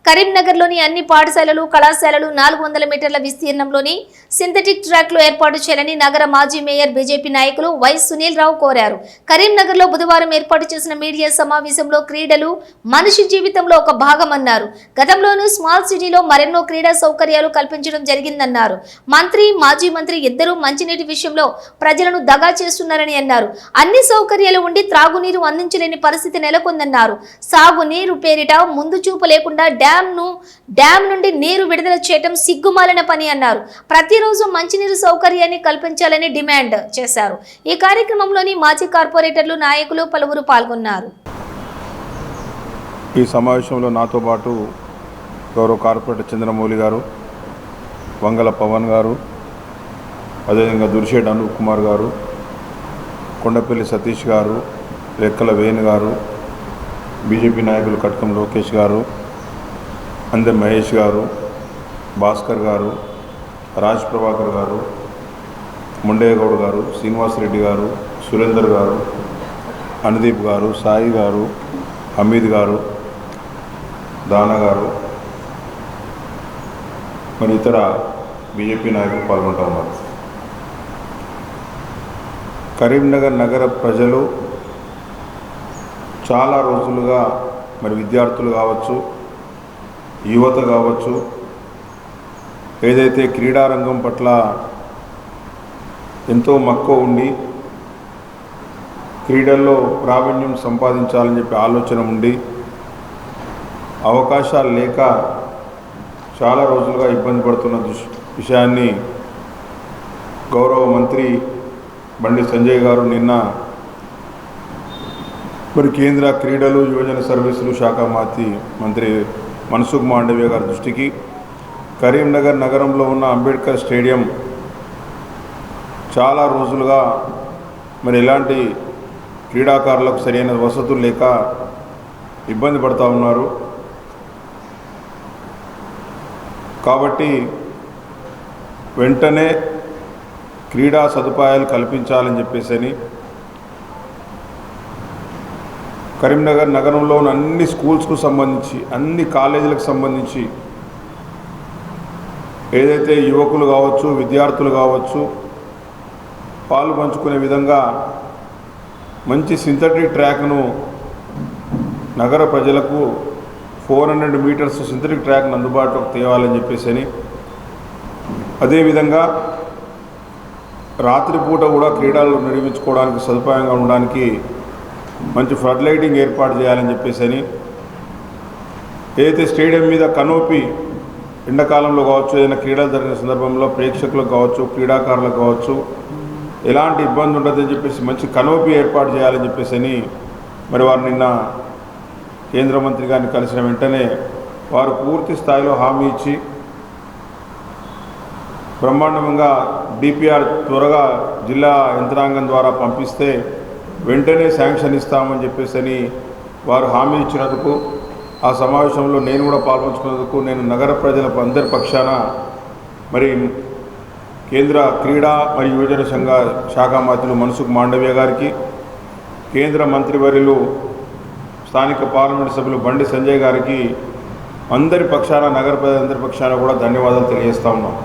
కరీంనగర్లోని అన్ని పాఠశాలలు కళాశాలలు 400 మీటర్ల విస్తీర్ణంలోని సింథటిక్ ట్రాక్లు ఏర్పాటు చేయాలని నగర మాజీ మేయర్ బీజేపీ నాయకులు వై సునీల్ రావు కోరారు. కరీంనగర్లో బుధవారం ఏర్పాటు చేసిన మీడియా సమావేశంలో క్రీడలు మనిషి జీవితంలో ఒక భాగమన్నారు. గతంలోనూ స్మాల్ సిటీలో మరెన్నో క్రీడా సౌకర్యాలు కల్పించడం జరిగిందన్నారు. మంత్రి మాజీ మంత్రి ఇద్దరూ మంచినీటి విషయంలో ప్రజలను దగా చేస్తున్నారని అన్నారు. అన్ని సౌకర్యాలు ఉండి త్రాగునీరు అందించలేని పరిస్థితి నెలకొందన్నారు. సాగునీరు పేరిట ముందు చూపు లేకుండా డ్యామ్ నుండి నీరు విడుదల చేయడం సిగ్గుమాలిన పని అన్నారు. ప్రతిరోజు మంచినీరు సౌకర్యాన్ని కల్పించాలని డిమాండ్ చేశారు. ఈ కార్యక్రమంలోని మాజీ కార్పొరేటర్లు నాయకులు పలువురు పాల్గొన్నారు. ఈ సమావేశంలో నాతో పాటు గౌరవ కార్పొరేటర్ చంద్రమౌళి గారు, వంగల పవన్ గారు, అదేవిధంగా దుర్షేడ్ అనూప్ కుమార్ గారు, కొండపల్లి సతీష్ గారు, లెక్కల వేణు గారు, బీజేపీ నాయకులు కట్కం లోకేష్ గారు, అందె మహేష్ గారు, భాస్కర్ గారు, రాజ్ ప్రభాకర్ గారు, ముండేగౌడ్ గారు, శ్రీనివాసరెడ్డి గారు, సురేందర్ గారు, అనుదీప్ గారు, సాయి గారు, హమీద్ గారు, దానా గారు, మరి ఇతర బీజేపీ నాయకులు పాల్గొంటూ ఉన్నారు. కరీంనగర్ నగర ప్రజలు చాలా రోజులుగా మరి విద్యార్థులు కావచ్చు, యువత కావచ్చు, ఏదైతే క్రీడారంగం పట్ల ఎంతో మక్కువ ఉండి క్రీడల్లో ప్రావీణ్యం సంపాదించాలని చెప్పి ఆలోచన ఉండి అవకాశాలు లేక చాలా రోజులుగా ఇబ్బంది పడుతున్న విషయాన్ని గౌరవ మంత్రి బండి సంజయ్ గారు నిన్న మరి కేంద్ర క్రీడలు యువజన సర్వీసులు శాఖ మంత్రి మన్సుఖ్ మాండవ్య గారి దృష్టికి కరీంనగర్ నగరంలో ఉన్న అంబేద్కర్ స్టేడియం చాలా రోజులుగా మరి ఎలాంటి క్రీడాకారులకు సరైన వసతులు లేక ఇబ్బంది పడుతూ ఉన్నారు. కాబట్టి వెంటనే క్రీడా సదుపాయాలు కల్పించాలని చెప్పేసి కరీంనగర్ నగరంలో ఉన్న అన్ని స్కూల్స్కు సంబంధించి, అన్ని కాలేజీలకు సంబంధించి ఏదైతే యువకులు కావచ్చు, విద్యార్థులు కావచ్చు పాలు పంచుకునే విధంగా మంచి సింథటిక్ ట్రాక్ను నగర ప్రజలకు 400 మీటర్స్ సింథటిక్ ట్రాక్ను అందుబాటులోకి తేవాలని చెప్పేసి, అదేవిధంగా రాత్రిపూట కూడా క్రీడలు నిర్వహించుకోవడానికి సదుపాయంగా ఉండడానికి మంచి ఫ్లడ్ లైటింగ్ ఏర్పాటు చేయాలని చెప్పేసి, ఏదైతే స్టేడియం మీద కనోపీ ఎండాకాలంలో కావచ్చు, ఏదైనా క్రీడలు జరిగిన సందర్భంలో ప్రేక్షకులకు కావచ్చు, క్రీడాకారులకు కావచ్చు ఎలాంటి ఇబ్బంది ఉండదని చెప్పేసి మంచి కనోపీ ఏర్పాటు చేయాలని చెప్పేసి మరి వారు నిన్న కేంద్ర మంత్రి గారిని కలిసిన వెంటనే వారు పూర్తి స్థాయిలో హామీ ఇచ్చి బ్రహ్మాండంగా డిపిఆర్ త్వరగా జిల్లా యంత్రాంగం ద్వారా పంపిస్తే వెంటనే శాంక్షన్ ఇస్తామని చెప్పేసి వారు హామీ ఇచ్చినందుకు, ఆ సమావేశంలో నేను కూడా పాల్పంచుకున్నందుకు నేను నగర ప్రజల అందరి పక్షాన మరి కేంద్ర క్రీడా మరియు యువజన శాఖ మంత్రులు మన్సుఖ్ మాండవ్య గారికి, కేంద్ర మంత్రివర్యులు స్థానిక పార్లమెంటు సభ్యులు బండి సంజయ్ గారికి అందరి పక్షాన, నగర ప్రజలందరి పక్షాన కూడా ధన్యవాదాలు తెలియజేస్తా ఉన్నాం.